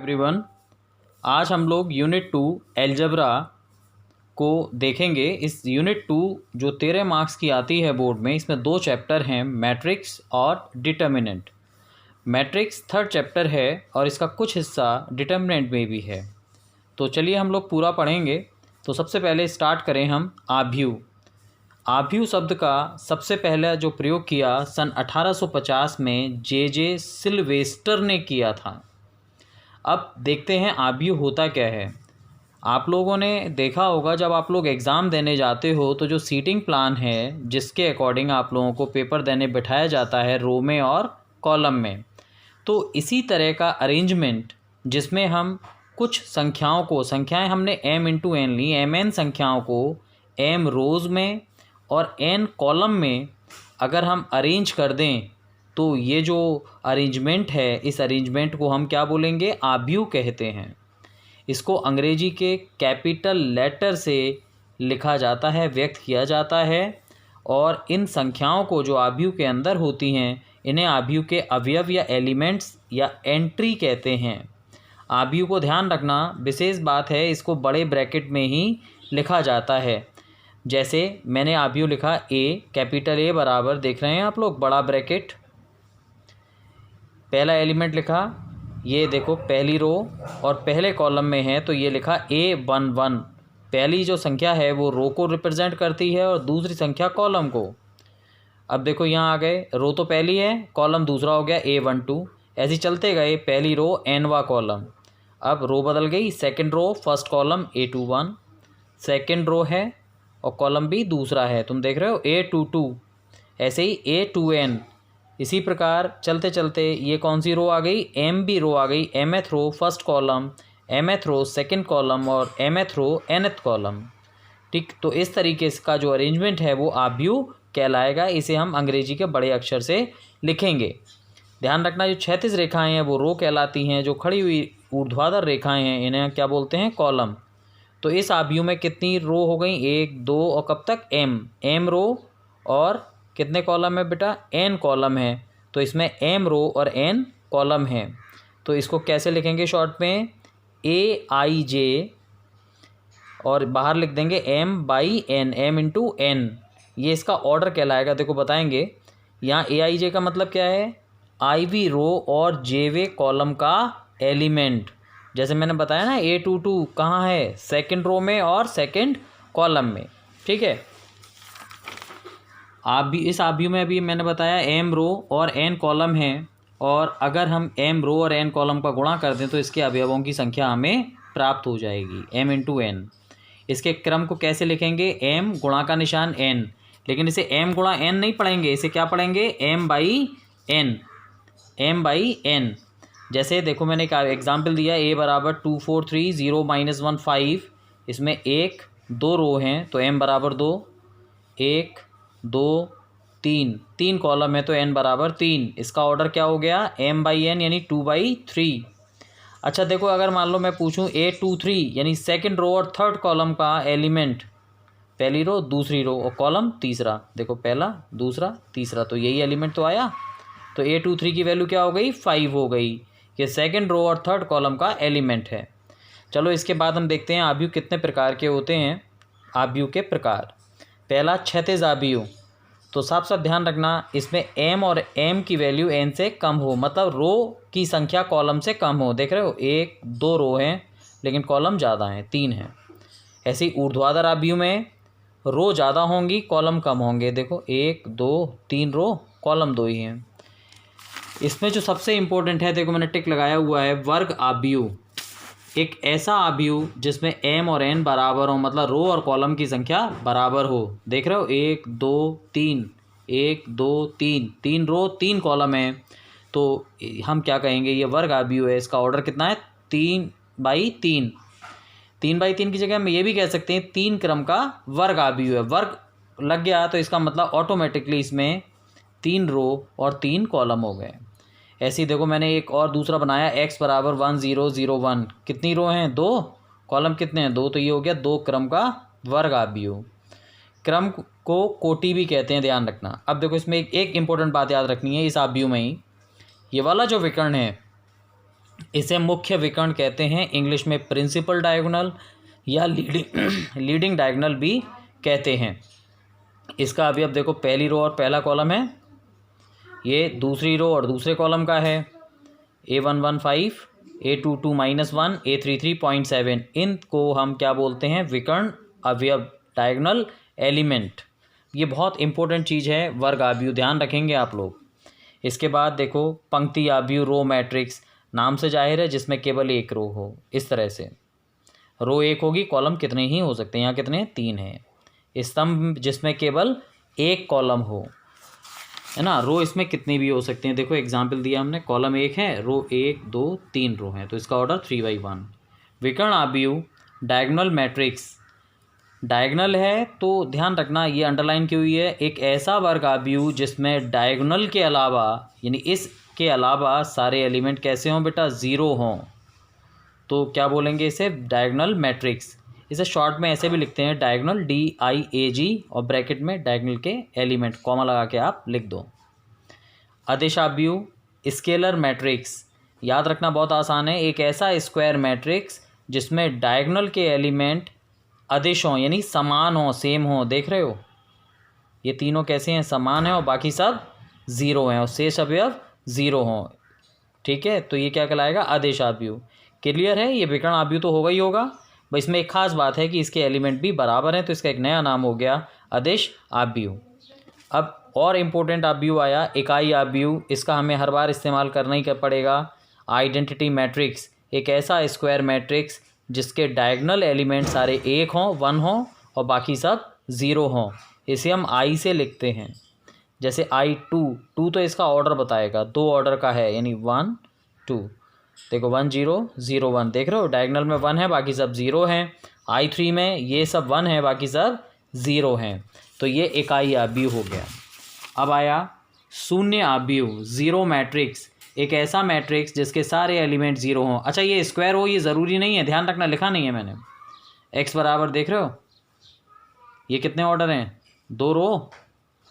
Everyone. आज हम लोग यूनिट 2 एलजेब्रा को देखेंगे। इस यूनिट 2 जो 13 मार्क्स की आती है बोर्ड में, इसमें 2 चैप्टर हैं, मैट्रिक्स और डिटर्मिनेंट। मैट्रिक्स थर्ड चैप्टर है और इसका कुछ हिस्सा डिटर्मिनेंट में भी है। तो चलिए हम लोग पूरा पढ़ेंगे। तो सबसे पहले स्टार्ट करें हम आभ्यू। आभ्यू शब्द का सबसे पहला जो प्रयोग किया सन 1850 में जे सिल्वेस्टर ने किया था। अब देखते हैं आभ्यू होता क्या है। आप लोगों ने देखा होगा जब आप लोग एग्ज़ाम देने जाते हो तो जो सीटिंग प्लान है जिसके अकॉर्डिंग आप लोगों को पेपर देने बिठाया जाता है रो में और कॉलम में, तो इसी तरह का अरेंजमेंट जिसमें हम कुछ संख्याएं हमने m×n ली, mn संख्याओं को m रोज़ में और n कॉलम में अगर हम अरेंज कर दें तो ये जो अरेंजमेंट है, इस अरेंजमेंट को हम क्या बोलेंगे? आभ्यू कहते हैं। इसको अंग्रेजी के कैपिटल लेटर से लिखा जाता है, व्यक्त किया जाता है, और इन संख्याओं को जो आभ्यू के अंदर होती हैं इन्हें आभ्यू के अवयव या एलिमेंट्स या एंट्री कहते हैं। आभ्यू को ध्यान रखना विशेष बात है, इसको बड़े ब्रैकेट में ही लिखा जाता है। जैसे मैंने आभ्यू लिखा ए, कैपिटल ए बराबर, देख रहे हैं आप लोग, बड़ा ब्रैकेट, पहला एलिमेंट लिखा, ये देखो पहली रो और पहले कॉलम में है तो ये लिखा A11। पहली जो संख्या है वो रो को रिप्रेजेंट करती है और दूसरी संख्या कॉलम को। अब देखो यहाँ आ गए, रो तो पहली है, कॉलम दूसरा हो गया A12। ऐसे चलते गए, पहली रो nवा कॉलम, अब रो बदल गई, second row first column A21, second row है और कॉलम भी दूसरा है, तुम देख रहे हो A22। ऐसे ही A2n। इसी प्रकार चलते चलते ये कौन सी रो आ गई? MB रो आ गई, mth row first column, mth row second column और mth रो nth कॉलम। ठीक, तो इस तरीके का जो अरेंजमेंट है वो आभ्यू कहलाएगा। इसे हम अंग्रेजी के बड़े अक्षर से लिखेंगे। ध्यान रखना, जो क्षैतिज रेखाएं हैं वो रो कहलाती हैं, जो खड़ी हुई ऊर्ध्वाधर रेखाएं हैं इन्हें क्या बोलते हैं? कॉलम। तो इस आभ्यू में कितनी रो हो गई? 1 2 और कब तक? m रो और कितने कॉलम है बेटा? n कॉलम है, तो इसमें m रो और n कॉलम है। तो इसको कैसे लिखेंगे शॉर्ट में? aij और बाहर लिख देंगे m/n, m×n। ये इसका ऑर्डर कहलाएगा। देखो बताएंगे, यहाँ aij का मतलब क्या है? iv रो और jv कॉलम का एलिमेंट। जैसे मैंने बताया ना, A22 कहाँ है? सेकंड रो में और सेकंड कॉलम में। ठीक है, आप भी इस आभ्यू में अभी मैंने बताया m रो और n कॉलम है, और अगर हम m रो और n कॉलम का गुणा कर दें तो इसके अवयवों की संख्या हमें प्राप्त हो जाएगी, m×n। इसके क्रम को कैसे लिखेंगे? m गुणा का निशान n, लेकिन इसे m गुणा n नहीं पढ़ेंगे, इसे क्या पढ़ेंगे? m/n, m/n। जैसे देखो मैंने एक एग्जाम्पल दिया, a बराबर 2 4 3 0 -1 5। इसमें 1 2 रो हैं तो m बराबर 2, 1 2 3, 3 कॉलम है तो n बराबर 3। इसका ऑर्डर क्या हो गया? m/n यानी 2/3। अच्छा देखो, अगर मान लो मैं पूछूं A23 यानी सेकंड रो और थर्ड कॉलम का एलिमेंट, पहली रो दूसरी रो और कॉलम तीसरा, देखो पहला दूसरा तीसरा, तो यही एलिमेंट तो आया। तो A23 की वैल्यू क्या हो गई? 5 हो गई। ये सेकंड रो और थर्ड कॉलम का एलिमेंट है। चलो इसके बाद हम देखते हैं आभ्यू कितने प्रकार के होते हैं। आभ्यू के प्रकार, पहला क्षैतिज आभ्यू। तो साफ साफ ध्यान रखना, इसमें m और m की वैल्यू n से कम हो, मतलब रो की संख्या कॉलम से कम हो। देख रहे हो, 1 2 रो हैं लेकिन कॉलम ज़्यादा हैं, 3 हैं। ऐसे ही ऊर्ध्वाधर आभ्यू में रो ज़्यादा होंगी, कॉलम कम होंगे। देखो 1 2 3 रो, कॉलम 2 ही हैं। इसमें जो सबसे इम्पोर्टेंट है, देखो मैंने टिक लगाया हुआ है, वर्ग आभ्यू। एक ऐसा आभ्यू जिसमें m और n बराबर हो, मतलब रो और कॉलम की संख्या बराबर हो। देख रहे हो, 1 2 3, 1 2 3, 3 रो 3 कॉलम है, तो हम क्या कहेंगे? ये वर्ग आभ्यू है। इसका ऑर्डर कितना है? 3/3। 3/3 की जगह हम ये भी कह सकते हैं 3 क्रम का वर्ग आभ्यू है। वर्ग लग गया तो इसका मतलब ऑटोमेटिकली इसमें 3 रो और 3 कॉलम हो गए। ऐसे ही देखो मैंने एक और दूसरा बनाया, x बराबर 1 0 0 1। कितनी रो हैं? 2, कॉलम कितने हैं? 2, तो ये हो गया 2 क्रम का वर्ग आभ्यू। क्रम को कोटि भी कहते हैं, ध्यान रखना। अब देखो इसमें एक इम्पोर्टेंट बात याद रखनी है, इस आभ्यू में ही ये वाला जो विकर्ण है इसे मुख्य विकर्ण कहते हैं, इंग्लिश में प्रिंसिपल डायगोनल या लीडिंग डायगोनल भी कहते हैं। इसका अवयव देखो, पहली रो और पहला कॉलम है, ये दूसरी रो और दूसरे कॉलम का है, A115, A22 -1, A33 0.7। इनको हम क्या बोलते हैं? विकर्ण अवयव, डायगोनल एलिमेंट। ये बहुत इंपॉर्टेंट चीज़ है, वर्ग आव्यूह ध्यान रखेंगे आप लोग। इसके बाद देखो पंक्ति आव्यूह, रो मैट्रिक्स, नाम से जाहिर है जिसमें केवल एक रो हो। इस तरह से रो एक होगी, कॉलम कितने ही हो सकते हैं, यहाँ कितने? 3 हैं। स्तंभ जिसमें केवल एक कॉलम हो, है ना। रो इसमें कितनी भी हो सकते हैं, देखो एग्जाम्पल दिया हमने, कॉलम 1 है, रो 1 2 3 रो हैं, तो इसका ऑर्डर 3/1। विकर्ण आव्यूह, डायगोनल मैट्रिक्स, डायगोनल है तो ध्यान रखना ये अंडरलाइन की हुई है, एक ऐसा वर्ग आव्यूह जिसमें डायगोनल के अलावा, यानी इसके अलावा सारे एलिमेंट कैसे हों बेटा? 0 हों, तो क्या बोलेंगे इसे? Diagonal matrix. इसे शॉर्ट में ऐसे भी लिखते हैं, डायगोनल, DIAG, और ब्रैकेट में डायगोनल के एलिमेंट कॉमा लगा के आप लिख दो। अदिश आव्यूह, स्केलर मैट्रिक्स, याद रखना बहुत आसान है, एक ऐसा स्क्वायर मैट्रिक्स जिसमें डायगोनल के एलिमेंट अदिश हों, यानी समान हों, सेम हों। देख रहे हो ये तीनों कैसे हैं? समान हैं, और बाकी सब 0 हैं, और शेष अवयव 0 हों। ठीक है, तो ये क्या कहलाएगा? अदिश आव्यूह। क्लियर है? ये विकर्ण आव्यूह तो होगा ही होगा, बस इसमें एक खास बात है कि इसके एलिमेंट भी बराबर हैं, तो इसका एक नया नाम हो गया अदिश आव्यूह। अब और इम्पोर्टेंट आव्यूह आया, इकाई आव्यूह। इसका हमें हर बार इस्तेमाल करना ही पड़ेगा। आइडेंटिटी मैट्रिक्स, एक ऐसा स्क्वायर मैट्रिक्स जिसके डायगोनल एलिमेंट सारे 1 हों, 1 हों, और बाकी सब 0 हों। इसे हम I से लिखते हैं, जैसे I2 तो इसका ऑर्डर बताएगा, 2 ऑर्डर का है, यानी 1 2। देखो 1 0 0 1, देख रहे हो डायगोनल में 1 है, बाकी सब 0 हैं। I3 में ये सब 1 है, बाकी सब 0 हैं, तो ये इकाई आव्यूह हो गया। अब आया शून्य आव्यूह, जीरो मैट्रिक्स, एक ऐसा मैट्रिक्स जिसके सारे एलिमेंट 0 हों। अच्छा ये स्क्वायर हो, ये ज़रूरी नहीं है, ध्यान रखना, लिखा नहीं है मैंने। x बराबर, देख रहे हो ये कितने ऑर्डर हैं? 2 रो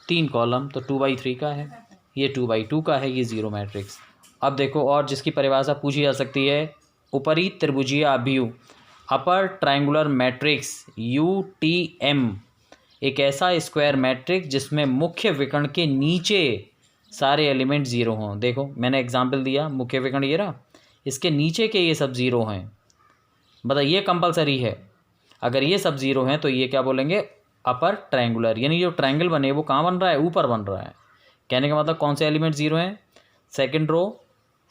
3 कॉलम, तो 2/3 का है, ये 2/2 का है, ये जीरो मैट्रिक्स। अब देखो और जिसकी परिभाषा पूछी जा सकती है, ऊपरी त्रिभुजीय आव्यूह, अपर ट्रायंगुलर मैट्रिक्स, UTM, एक ऐसा स्क्वायर मैट्रिक्स जिसमें मुख्य विकर्ण के नीचे सारे एलिमेंट 0 हों। देखो मैंने एग्जाम्पल दिया, मुख्य विकर्ण ये रहा, इसके नीचे के ये सब 0 हैं। बताइए ये कंपलसरी है, अगर ये सब 0 हैं तो ये क्या बोलेंगे? अपर ट्रायंगुलर, यानी जो ट्रायंगल बने वो कहाँ बन रहा है? ऊपर बन रहा है। कहने का मतलब कौन से एलिमेंट 0 हैं? Second row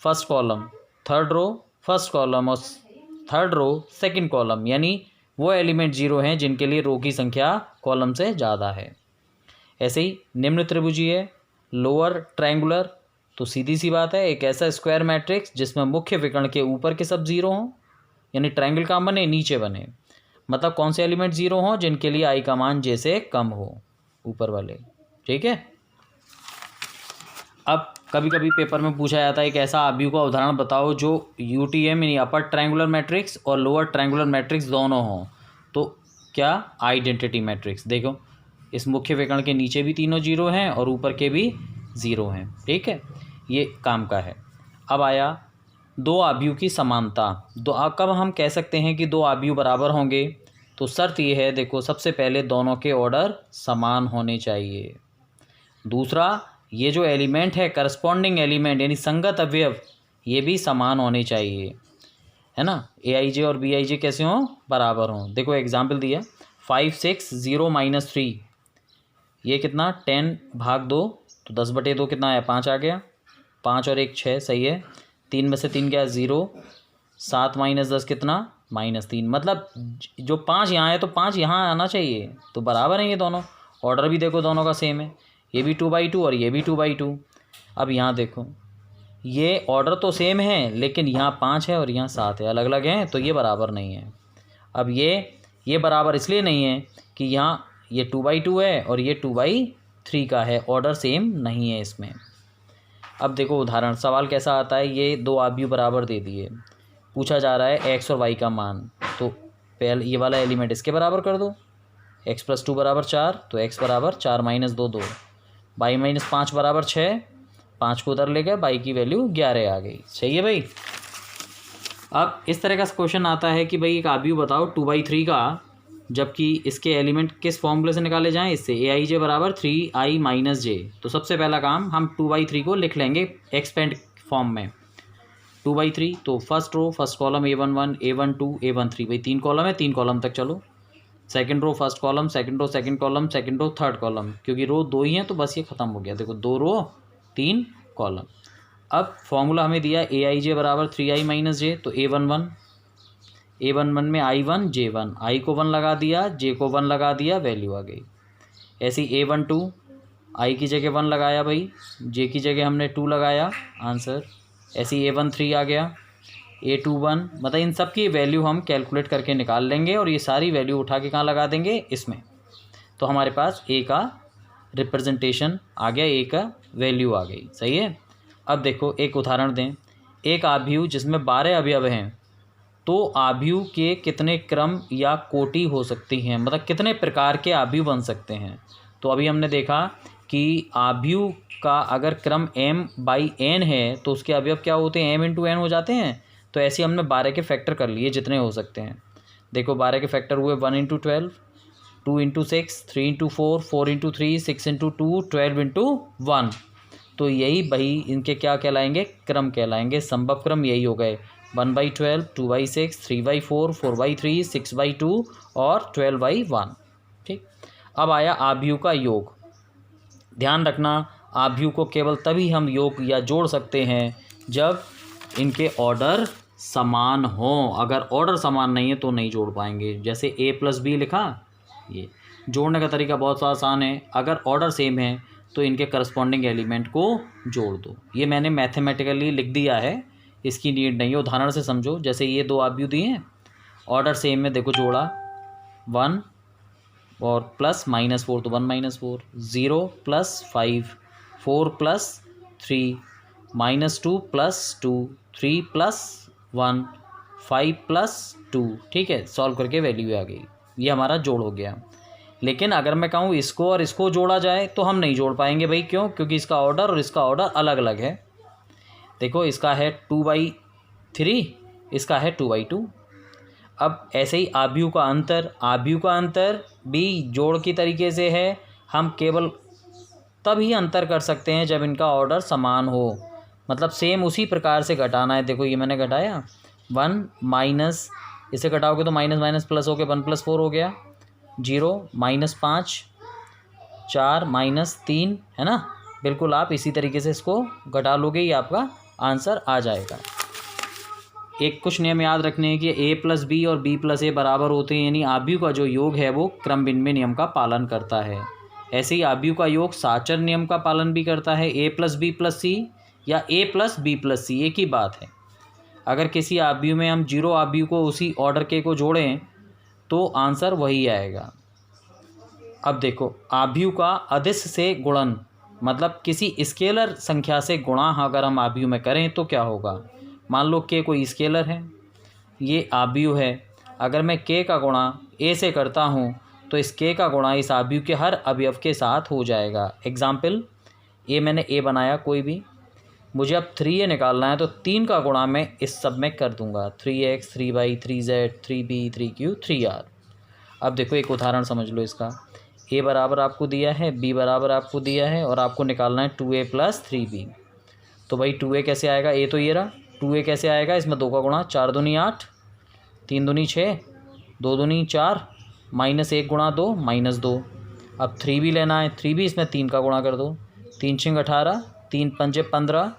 first column, third row first column, और थर्ड रो सेकंड कॉलम, यानी वो एलिमेंट 0 हैं जिनके लिए रो की संख्या कॉलम से ज़्यादा है। ऐसे ही निम्न त्रिभुजीय, लोअर ट्रायंगुलर, तो सीधी सी बात है, एक ऐसा स्क्वायर मैट्रिक्स जिसमें मुख्य विकर्ण के ऊपर के सब 0 हों, यानी ट्रायंगल कहाँ बने? नीचे बने। मतलब कौन से एलिमेंट 0 हों? जिनके लिए I का मान J से कम हो, ऊपर वाले। ठीक है। अब कभी कभी पेपर में पूछा जाता है एक ऐसा आव्यूह का उदाहरण बताओ जो UTM यानी अपर ट्रायंगुलर मैट्रिक्स और लोअर ट्रायंगुलर मैट्रिक्स दोनों हों। तो क्या? Identity matrix. देखो इस मुख्य विकर्ण के नीचे भी तीनों 0 हैं और ऊपर के भी 0 हैं। ठीक है, ये काम का है। अब आया दो आव्यूह की समानता। कब हम कह सकते हैं कि दो आव्यूह बराबर होंगे? तो शर्त ये है, देखो सबसे पहले दोनों के ऑर्डर समान होने चाहिए। दूसरा, ये जो एलिमेंट है करस्पॉन्डिंग एलिमेंट यानी संगत अवयव, ये भी समान होने चाहिए, है ना। AIJ और BIJ कैसे हों? बराबर हों। देखो एग्जाम्पल दिया, 5 6 0 -3, ये कितना? 10/2, तो 10/2 कितना आया? 5 आ गया। 5 और 1 6, सही है। 3 में से 3 क्या? 0। 7 - 10 कितना? -3। मतलब जो 5 यहाँ है तो 5 यहाँ आना चाहिए, तो बराबर हैं ये दोनों। ऑर्डर भी देखो दोनों का सेम है, ये भी 2/2 और ये भी 2/2। अब यहाँ देखो ये ऑर्डर तो सेम है, लेकिन यहाँ 5 है और यहाँ 7 है, अलग अलग हैं, तो ये बराबर नहीं है। अब ये बराबर इसलिए नहीं है कि यहाँ ये 2/2 है और ये 2/3 का है, ऑर्डर सेम नहीं है इसमें। अब देखो उदाहरण, सवाल कैसा आता है, ये दो आव्यूह बराबर दे दिए, पूछा जा रहा है x और y का मान, तो पहले ये वाला एलिमेंट इसके बराबर कर दो, x + 2 = 4, तो x बराबर 4 - 2 2, y - 5 = 6, 5 को उधर ले गए, y की वैल्यू 11 आ गई। सही है भाई। अब इस तरह का क्वेश्चन आता है कि भाई एक आव्यूह बताओ 2/3 का, जबकि इसके एलिमेंट किस फॉर्मूले से निकाले जाएं, इससे AIJ बराबर 3I माइनस जे। तो सबसे पहला काम हम 2/3 को लिख लेंगे एक्सपेंड फॉर्म में। 2/3 तो first row first column A11 A12 A13, भाई 3 कॉलम है, 3 कॉलम तक चलो। Second row first column, second row second column, second row third column, क्योंकि रो 2 ही हैं तो बस ये ख़त्म हो गया। देखो 2 रो 3 कॉलम। अब फॉर्मूला हमें दिया AIJ बराबर 3I माइनस जे, तो A11 में I1 J1, I को 1 लगा दिया, J को 1 लगा दिया, वैल्यू आ गई। ऐसे ही A12 I की जगह 1 लगाया भाई, J की जगह हमने 2 लगाया, आंसर। ऐसे ही A13 आ गया, A21, मतलब इन सब की वैल्यू हम कैलकुलेट करके निकाल लेंगे और ये सारी वैल्यू उठा के कहाँ लगा देंगे, इसमें। तो हमारे पास A का रिप्रेजेंटेशन आ गया, A का वैल्यू आ गई, सही है। अब देखो एक उदाहरण दें, एक आव्यूह जिसमें 12 अवयव हैं, तो आव्यूह के कितने क्रम या कोटि हो सकती हैं, मतलब कितने प्रकार के आव्यूह बन सकते हैं। तो अभी हमने देखा कि आव्यूह का अगर क्रम m/n है तो उसके अवयव क्या होते हैं, m × n हो जाते हैं। तो ऐसे हमने 12 के फैक्टर कर लिए जितने हो सकते हैं। देखो 12 के फैक्टर हुए 1 × 12, 2 × 6, 3 × 4, 4 × 3, 6 × 2, 12 × 1। तो यही भाई इनके क्या कहलाएंगे, क्रम कहलाएंगे। संभव क्रम यही हो गए 1/12, 2/6, 3/4, 4/3, 6/2 और 12/1। ठीक। अब आया आव्यूह का योग। ध्यान रखना, आव्यूह को केवल तभी हम योग या जोड़ सकते हैं जब इनके ऑर्डर समान हों। अगर ऑर्डर समान नहीं है तो नहीं जोड़ पाएंगे। जैसे A + B लिखा, ये जोड़ने का तरीका बहुत आसान है। अगर ऑर्डर सेम है तो इनके करस्पॉन्डिंग एलिमेंट को जोड़ दो। ये मैंने मैथमेटिकली लिख दिया है, इसकी नीड नहीं है, उदाहरण से समझो। जैसे ये 2 आव्यूह दिए हैं, ऑर्डर सेम में, देखो जोड़ा 1 और प्लस -4 तो 1 - 4, 0 + 5, 4 + 3, -2 + 2, 3 + 1, 5 + 2। ठीक है, सॉल्व करके वैल्यू आ गई। ये हमारा जोड़ हो गया। लेकिन अगर मैं कहूँ इसको और इसको जोड़ा जाए तो हम नहीं जोड़ पाएंगे भाई। क्यों? क्योंकि इसका ऑर्डर और इसका ऑर्डर अलग अलग है। देखो इसका है 2/3, इसका है 2/2। अब ऐसे ही आव्यूह का अंतर भी जोड़ की तरीके से है। हम केवल तभी अंतर कर सकते हैं जब इनका ऑर्डर समान हो, मतलब सेम उसी प्रकार से घटाना है। देखो ये मैंने घटाया 1 माइनस, इसे घटाओगे तो माइनस माइनस प्लस हो गया, 1 + 4 हो गया, 0 -5, 4 -3, है ना। बिल्कुल आप इसी तरीके से इसको घटा लोगे, ये आपका आंसर आ जाएगा। एक कुछ नियम याद रखने हैं कि A + B और B + A बराबर होते हैं, यानी आव्यूह का जो योग है वो क्रम विनिमय नियम का पालन करता है। ऐसे ही आव्यूह का योग साचर नियम का पालन भी करता है। A + B + C या A + B + C एक ही बात है। अगर किसी आव्यूह में हम 0 आव्यूह को उसी ऑर्डर के को जोड़ें तो आंसर वही आएगा। अब देखो आव्यूह का अदिश से गुणन, मतलब किसी स्केलर संख्या से गुणा अगर हम आव्यूह में करें तो क्या होगा। मान लो K कोई स्केलर है, ये आव्यूह है। अगर मैं K का गुणा A से करता हूँ तो इस K का गुणा इस आव्यूह के हर अवयव के साथ हो जाएगा। एग्जाम्पल, A मैंने A बनाया कोई भी, मुझे अब 3A निकालना है तो 3 का गुणा मैं इस सब में कर दूंगा, 3x, 3y, 3z, 3b, 3q, 3r। अब देखो एक उदाहरण समझ लो इसका। A बराबर आपको दिया है, B बराबर आपको दिया है और आपको निकालना है 2A + 3B। तो भाई 2A कैसे आएगा, A तो ये रहा, 2A कैसे आएगा, इसमें 2 का गुणा, 4 दूनी 8, 3 दूनी 6, 2 दूनी 4, -1 × 2 -2। अब 3B लेना है, 3B इसमें 3 का गुणा कर दो, 3 × 6 18, 3 × 5 15,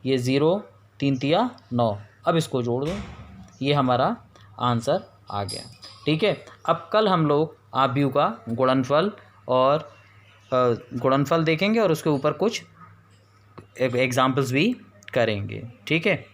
ये 0, 3 × 3 9। अब इसको जोड़ दो, ये हमारा आंसर आ गया। ठीक है, अब कल हम लोग आव्यूह का गुणनफल और गुणनफल देखेंगे और उसके ऊपर कुछ एग्जाम्पल्स भी करेंगे। ठीक है।